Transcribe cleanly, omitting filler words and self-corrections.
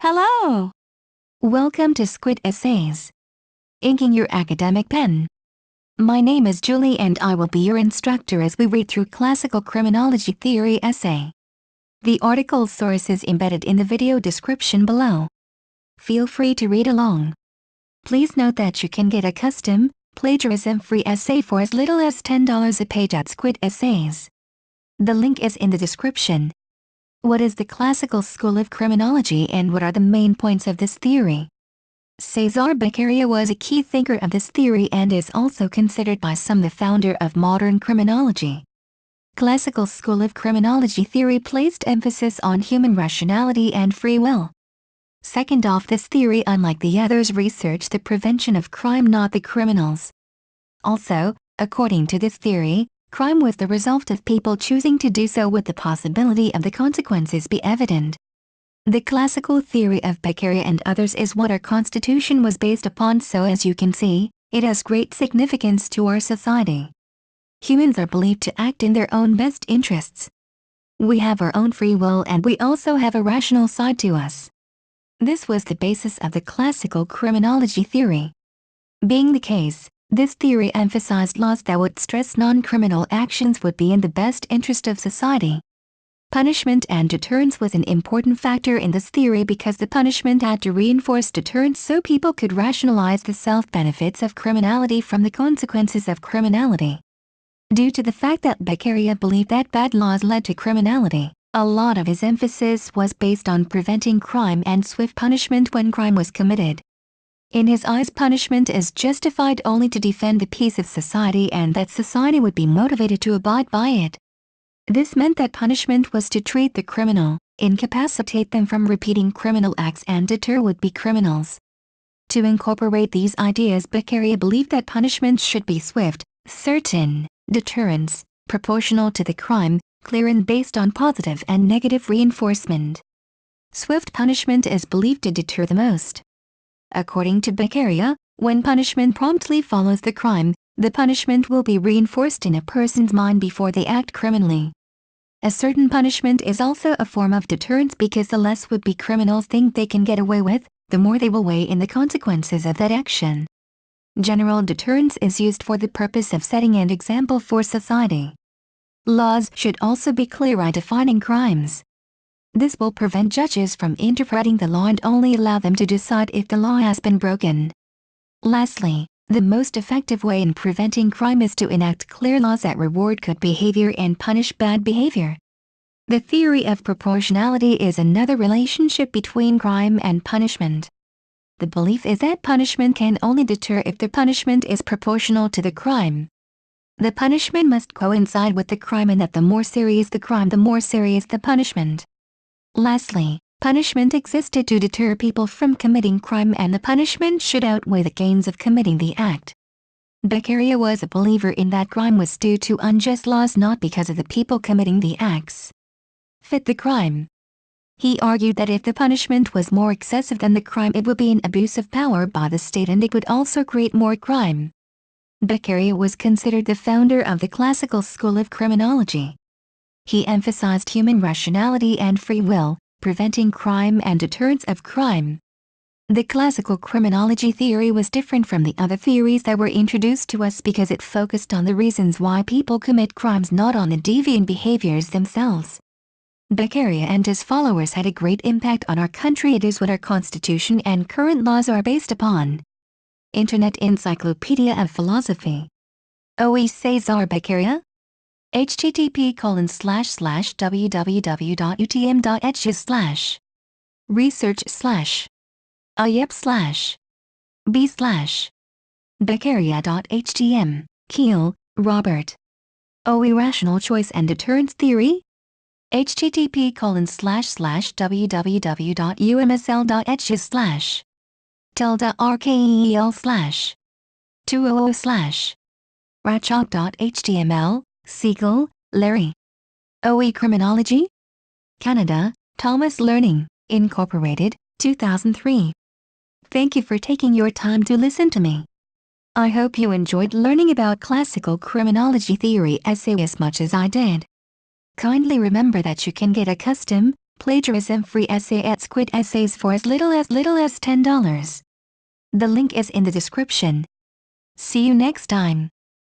Hello! Welcome to Squid Essays. Inking your academic pen. My name is Julie and I will be your instructor as we read through classical criminology theory essay. The article source is embedded in the video description below. Feel free to read along. Please note that you can get a custom, plagiarism-free essay for as little as $10 a page at Squid Essays. The link is in the description. What is the classical school of criminology and what are the main points of this theory? Cesare Beccaria was a key thinker of this theory and is also considered by some the founder of modern criminology. Classical school of criminology theory placed emphasis on human rationality and free will. Second off, this theory, unlike the others, researched the prevention of crime, not the criminals. Also, according to this theory, crime was the result of people choosing to do so with the possibility of the consequences be evident. The classical theory of Beccaria and others is what our Constitution was based upon, so as you can see, it has great significance to our society. Humans are believed to act in their own best interests. We have our own free will and we also have a rational side to us. This was the basis of the classical criminology theory. Being the case, this theory emphasized laws that would stress non-criminal actions would be in the best interest of society. Punishment and deterrence was an important factor in this theory because the punishment had to reinforce deterrence so people could rationalize the self-benefits of criminality from the consequences of criminality. Due to the fact that Beccaria believed that bad laws led to criminality, a lot of his emphasis was based on preventing crime and swift punishment when crime was committed. In his eyes, punishment is justified only to defend the peace of society and that society would be motivated to abide by it. This meant that punishment was to treat the criminal, incapacitate them from repeating criminal acts and deter would-be criminals. To incorporate these ideas, Beccaria believed that punishment should be swift, certain, deterrence, proportional to the crime, clear and based on positive and negative reinforcement. Swift punishment is believed to deter the most. According to Beccaria, when punishment promptly follows the crime, the punishment will be reinforced in a person's mind before they act criminally. A certain punishment is also a form of deterrence because the less would-be criminals think they can get away with, the more they will weigh in the consequences of that action. General deterrence is used for the purpose of setting an example for society. Laws should also be clear in defining crimes. This will prevent judges from interpreting the law and only allow them to decide if the law has been broken. Lastly, the most effective way in preventing crime is to enact clear laws that reward good behavior and punish bad behavior. The theory of proportionality is another relationship between crime and punishment. The belief is that punishment can only deter if the punishment is proportional to the crime. The punishment must coincide with the crime and that the more serious the crime, the more serious the punishment. Lastly, punishment existed to deter people from committing crime and the punishment should outweigh the gains of committing the act. Beccaria was a believer in that crime was due to unjust laws, not because of the people committing the acts. Fit the crime. He argued that if the punishment was more excessive than the crime, it would be an abuse of power by the state and it would also create more crime. Beccaria was considered the founder of the classical school of criminology. He emphasized human rationality and free will, preventing crime and deterrence of crime. The classical criminology theory was different from the other theories that were introduced to us because it focused on the reasons why people commit crimes, not on the deviant behaviors themselves. Beccaria and his followers had a great impact on our country. It is what our Constitution and current laws are based upon. Internet Encyclopedia of Philosophy. OE Cesare Beccaria? http://www.utm.edu/ research/ ayep/ b/ Beccaria.htm. Keel, Robert. OE Rational Choice and Deterrence Theory? http://www.umsl.edu/ ~rkel/ 200/ ratchalk.html. Siegel, Larry. OE Criminology? Canada, Thomas Learning, Incorporated, 2003. Thank you for taking your time to listen to me. I hope you enjoyed learning about classical criminology theory essay as much as I did. Kindly remember that you can get a custom, plagiarism-free essay at Squid Essays for as little as $10. The link is in the description. See you next time.